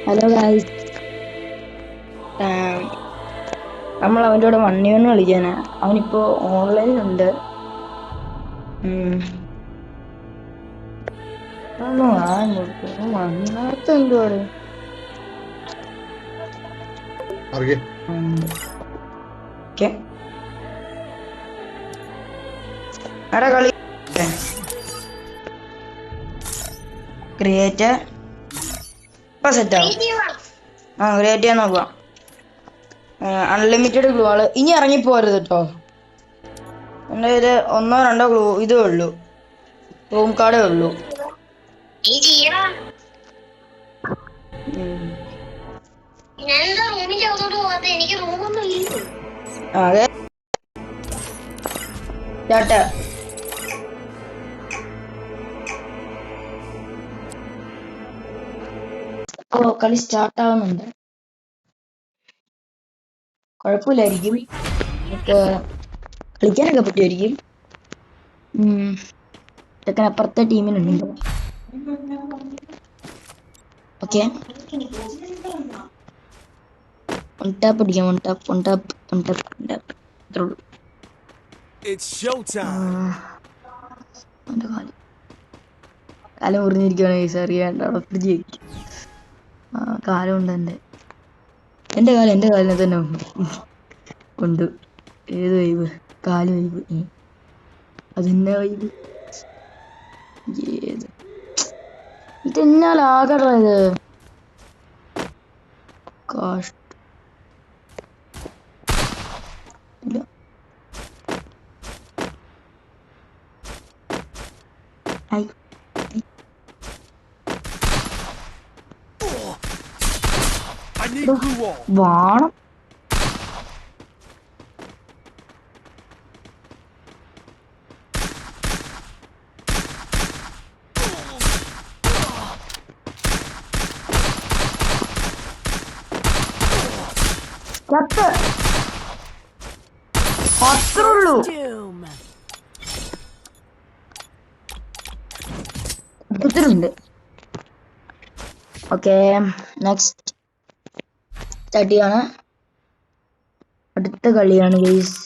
Hello guys, നമ്മൾ അവൻ്റെ കൂടെ 1v1 കളിക്കാനാ. അവനിപ്പോ ഓൺലൈനിലുണ്ട്. വന്നാത്ത എന്തുവാണ് എടാ കളി ക്രിയേറ്റ് ഇപ്പൊ സെറ്റാവും. ക്രിയേറ്റ് ചെയ്യാൻ നോക്കാം. അൺലിമിറ്റഡ് ഗ്ലൂ ആള് ഇനി ഇറങ്ങിപ്പോരുത് കേട്ടോ. എൻ്റെ കയ്യില് 1-2 ഗ്ലൂ ഇതേ ഉള്ളൂ, റൂം കാർഡേ ഉള്ളൂ. അതെ ചേട്ടാ, കളി സ്റ്റാർട്ട് ആവുന്നുണ്ട്. കുഴപ്പമില്ലായിരിക്കും, കളിക്കാനൊക്കെ പറ്റുമായിരിക്കും. ഇതൊക്കെ അപ്പുറത്തെ ടീമിനുണ്ട്. ഓക്കെ, വൺ ടാപ്പ് അടിക്കാം. വൺ ടാപ്പ് ഇത്രേ ഉള്ളൂ. കാലം മുറിഞ്ഞിരിക്കുകയാണ്. അറിയാണ്ട് അവിടെ ഫ്രിഡ്ജ് വയ്ക്കും. കാലമുണ്ട് എൻ്റെ കാലിനെ തന്നെ ഉണ്ട്. ഏത് വൈബ്? കാല് വൈബ്, അതെന്നെ വൈബ്. ഏത് ഇതെന്നാലാകടാ ഇത്? കാഷ്ട ഇല്ല. വാണം അത്രയുള്ളൂ. ഇത്തിരിണ്ട്. ഓക്കെ, നെക്സ്റ്റ് സ്റ്റാർട്ട് ചെയ്യാണ്. അടുത്ത കളിയാണ് ഗൈസ്.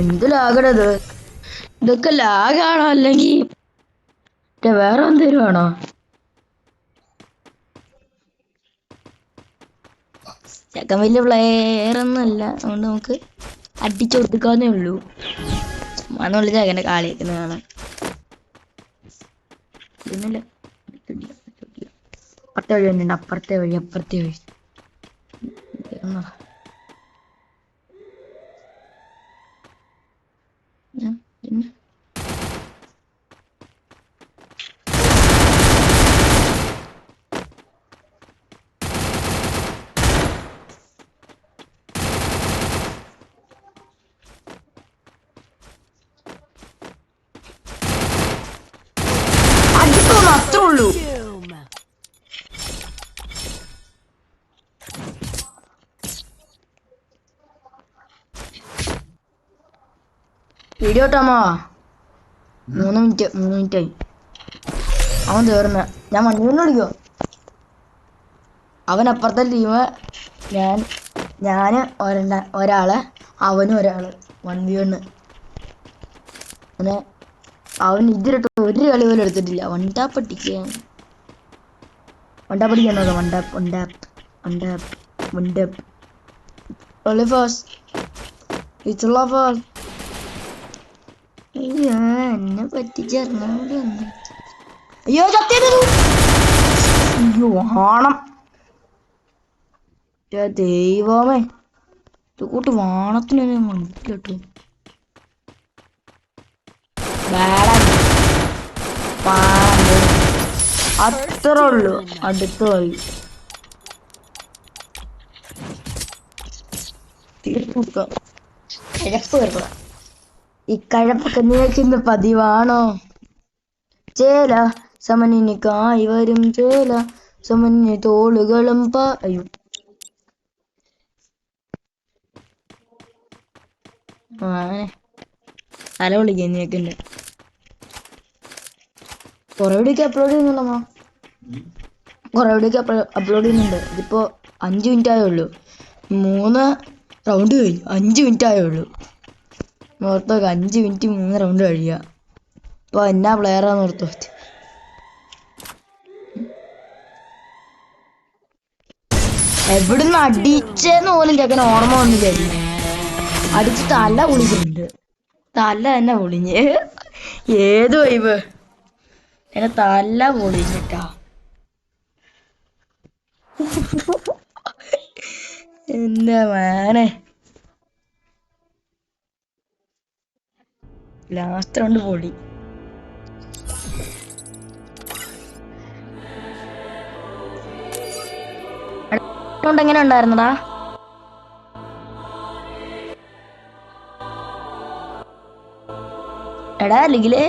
എന്ത് ലാഗടത്? ഇതൊക്കെ ലാഗാണോ അല്ലെങ്കിൽ വേറെ എന്തേലും ആണോ? ചെക്കൻ വലിയ പ്ലെയർ ഒന്നുമല്ല, അതുകൊണ്ട് നമുക്ക് അടിച്ചു കൊടുക്കാന്നേ ഉള്ളൂ. അന്നുള്ള ചെക്കൻ്റെ കളിയേക്കുന്നത് കാണാൻ. ഇതൊന്നുമില്ല, അപ്പുറത്തെ വഴി തന്നെയുണ്ട്. അപ്പുറത്തെ വഴി അത്രേ ഉള്ളൂ. വീഡിയോ ഇട്ടാമോ? 3 മിനിറ്റായി. അവൻ തീർന്ന. ഞാൻ വണ്ടി കൊണ്ട് വിളിക്കോ? അവൻ അപ്പുറത്തെ ടീം, ഞാന് ഒരാള്, അവനും ഒരാള്. 1v1. അങ്ങനെ അവൻ ഇതിലിട്ട് ഒരു കളി പോലും എടുത്തിട്ടില്ല. വൺ ടാപ്പ് അടിക്കാൻ എന്നെ പറ്റിച്ചറിഞ്ഞൂടെ? അയ്യോ അയ്യോ വാണം, ദൈവമേ, കൂട്ട് വാണത്തിനൊരു മനസ്സിലിട്ടു. അത്ര ഉള്ളു. അടുത്ത് പോയി കിഴപ്പ് വരുക. ഈ കഴപ്പൊക്കെ നീക്കുന്ന പതിവാണോ? ചേല സമനിന് കായ് വരും, ചേല സമനിന് തോളുകളും അയ്യോ തല വിളിക്കാൻ നീക്കുണ്ട്. കുറെ വീഡിയോക്ക് അപ്ലോഡ് ചെയ്യുന്നുണ്ടോ? കുറെ വീഡിയോക്ക് അപ്ലോഡ് ചെയ്യുന്നുണ്ട്. ഇതിപ്പോ 5 മിനിറ്റ് ആയേ ഉള്ളൂ. 3 റൗണ്ട് കഴിഞ്ഞു. 5 മിനിറ്റ് ആയേ ഉള്ളൂ. ഓർത്തൊക്കെ 5 മിനിറ്റ് 3 റൗണ്ട് കഴിയുക. അപ്പൊ എന്നാ പ്ലെയറാന്ന് ഓർത്തോ. എവിടുന്ന് അടിച്ചെന്ന് പോലും ചെക്കൻ ഓർമ്മ വന്നില്ലായിരുന്നു. അടിച്ച് തല പൊളിച്ചിട്ടുണ്ട്. തല തന്നെ പൊളിഞ്ഞ്. ഏത് വൈബ് എന്നെ തല പൊളിഞ്ഞിട്ടാ. എന്റെ മാനെ ലാസ്റ്റ് റൗണ്ട് പൊളി. എങ്ങനെ ഉണ്ടായിരുന്നടാ? എടാ അല്ലെങ്കിലേ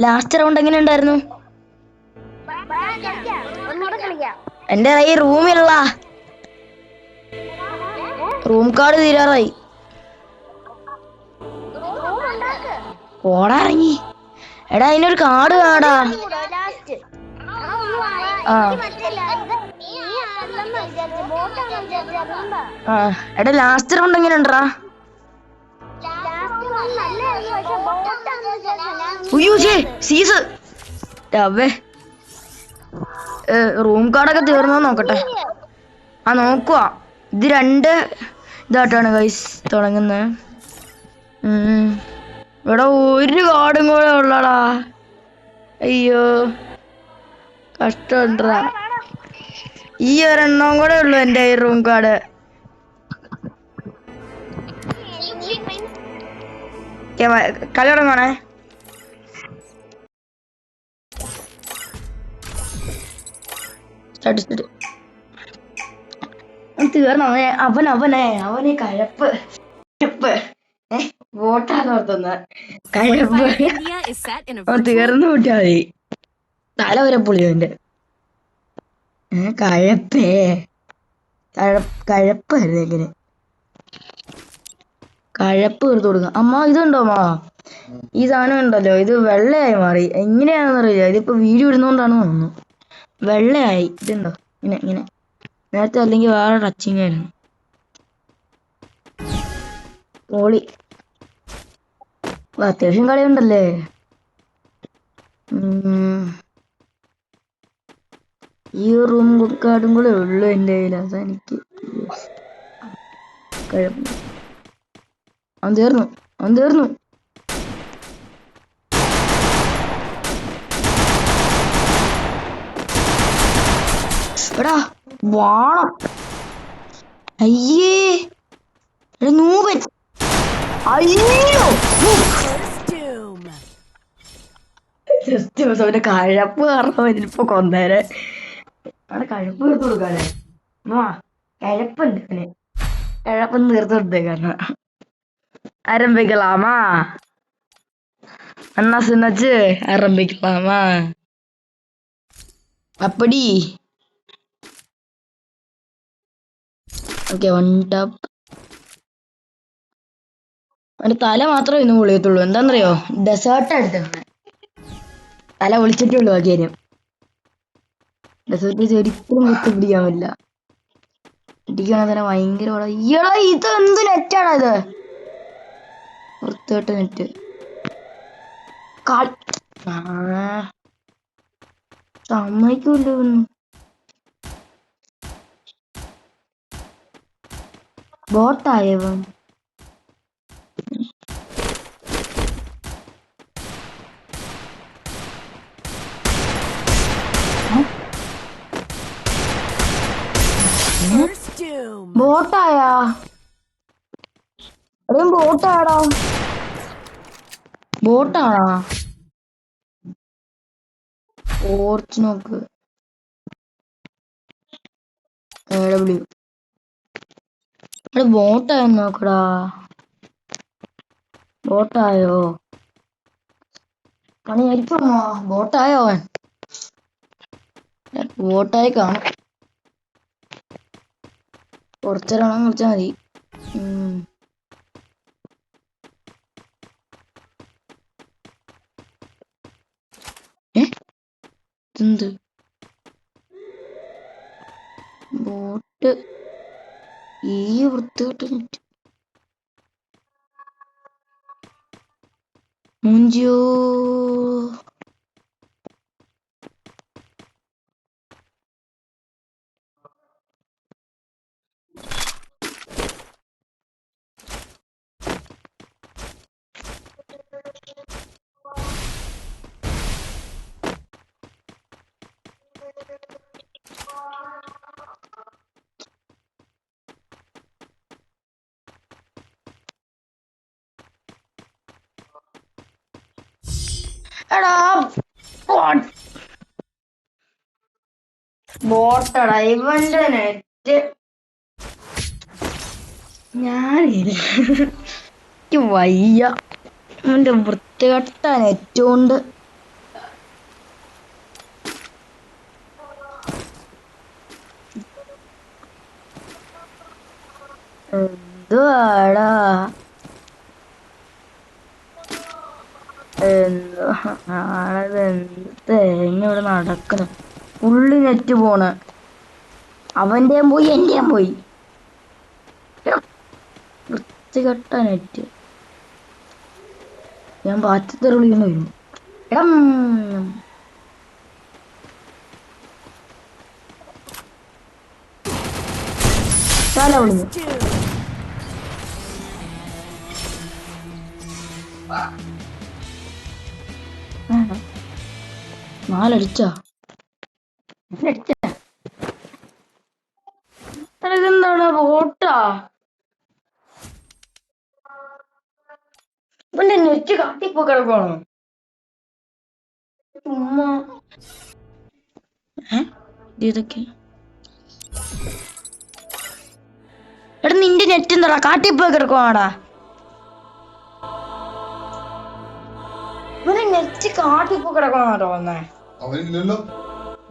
ലാസ്റ്റ് റൗണ്ട് എങ്ങനെ ഉണ്ടായിരുന്നു? എന്റെ ഈ റൂമിലുള്ള റൂം കാർഡ് തീരാറായി. ഓടാ ഇറങ്ങി. എടാ അതിനൊരു കാർഡ് വേണടാ. എടാ ലാസ്റ്റ് റൗണ്ട് എങ്ങനെ ഉണ്ടാ? സീസ് റൂം കാർഡൊക്കെ തീർന്നോ നോക്കട്ടെ. നോക്കുവാ. ഇത് 2 ഇതായിട്ടാണ് ഗൈസ് തുടങ്ങുന്നത്. ഇവിടെ ഒരു കാർഡും കൂടെ ഉള്ളടാ. അയ്യോ കഷ്ടണ്ടാ. ഈ ഒരെണ്ണം കൂടെ ഉള്ളു എന്റെ ഈ റൂം കാർഡ്. കളി തുടങ്ങണേ. തീർന്നു. അവന് കഴപ്പ് വോട്ടാന്ന് ഓർത്തുന്ന കഴപ്പ്. തീർന്നു വിട്ടാ മതി. തല വരെ പുളിയോന്റെ കഴപ്പായിരുന്നു. എങ്ങനെ കഴപ്പ് തീർത്തു കൊടുക്കാം. അമ്മ ഇതുണ്ടോ അമ്മ? ഈ സാധനം ഉണ്ടല്ലോ, ഇത് വെള്ളയായി മാറി. എങ്ങനെയാണെന്നറിയില്ല. ഇതിപ്പോ വീഡിയോ ഇടുന്നോണ്ടാണ് തോന്നുന്നു വെള്ളയായി. ഇതുണ്ടോ ഇങ്ങനെ ഇങ്ങനെ. നേരത്തെ അല്ലെങ്കിൽ വേറെ ടച്ചിങ് ആയിരുന്നു. പോളി അത്യാവശ്യം കളിയുണ്ടല്ലേ. ഈ റൂം കാർഡും കൂടെ ഉള്ളു എൻ്റെ കയ്യിൽ. അതെനിക്ക് അവൻ തീർന്നു. എടാ വാണം. അയ്യേ നൂപൻ. അയ്യോ ജസ്റ്റ് അവന്റെ കഴപ്പ് കാരണം ഇതിലിപ്പോ കൊന്നേരെ. അവിടെ കഴപ്പ് തീർത്ത് കൊടുക്കാല്ലേ. കഴപ്പുണ്ട് അവന്. കഴപ്പൊന്ന് തീർത്ത് കൊടുത്തേക്കാരണം. ആരംഭിക്കലാമാ അണ്ണാ സിന്നച്ച് ആരംഭിക്കലാമാ. അപ്പടി ഓക്കെ. 1 ടാപ്പ്. അവന്റെ തല മാത്രമേ ഇന്നും പൊളിയത്തുള്ളൂ. എന്താന്നറിയോ? ഡെസേർട്ട് എടുത്തേ തല പൊളിച്ചിട്ടുള്ളൂ. ബാക്കി കാര്യം ഡെസേർട്ട് ഒരിക്കലും കുത്തിപ്പിടിക്കാൻ പറ്റില്ല. ഇടിക്കുകയാണെങ്കിൽ തന്നെ ഭയങ്കര ഈടാ. ഇത് എന്ത് നെറ്റാണ് ഇത്? പുറത്തോട്ട് നെറ്റ് സമ്മതിക്കൂല്ലോ. ബോട്ടായവൻ ബോട്ടായാ? ബോട്ടാടാ. ബോട്ടാണോ? ഓർച്ച് നോക്ക്. ബോട്ടായോ നോക്കടാ. ബോട്ടായോ? പണിയായിരിക്കും. ബോട്ടായോ അവൻ? ബോട്ടായി കാണും. കുറച്ചേരാണെന്ന് വിളിച്ചാൽ മതി. എന്ത് ബോട്ട് ഈ വൃത്തികെട്ട നെറ്റ് മുഞ്ചിയോ. എടാ ബോട്ടടാ ഇവന്റെ നെറ്റ് ഞാനില്ല. എനിക്ക് വയ്യ അവന്റെ വൃത്തികെട്ട നെറ്റ് കൊണ്ട്. എന്തുവാടാ തേങ്ങ ഇവിടെ നടക്കണം. ഫുള്ള് നെറ്റ് പോണ്. അവന്റെയും പോയി എന്റെയും പോയി. വൃത്തികെട്ട നെറ്റ്. ഞാൻ ബാറ്ററി വിളിക്കുന്നു വരും. എടാ തല വിളിഞ്ഞു. നാലടിച്ചാ ഇതെന്താണ് ബോട്ടാ? ഇവന്റെ നെറ്റ് കാട്ടിപ്പോ കിടക്കണോ ചുമ്മാ? ഇതൊക്കെ എടാ നിന്റെ നെറ്റ് എന്താടാ കാട്ടിപ്പോ കിടക്കുവാടാ? ഇവന്റെ നെറ്റ് കാട്ടിപ്പോ കിടക്കണോ വന്നേ?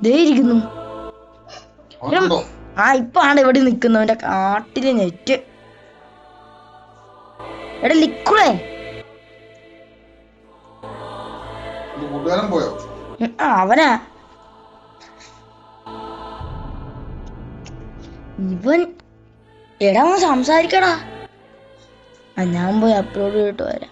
ദേ ഇരിക്കുന്നു. ആ ഇപ്പൊ ആണ് ഇവിടെ നിക്കുന്നവന്റെ കാട്ടില് നെറ്റ്. എടാ ലിക്വിഡേ അവനാ ഇവൻ. എടാ സംസാരിക്കടാ. ഞാൻ പോയി അപ്ലോഡ് ചെയ്തിട്ട് വരാം.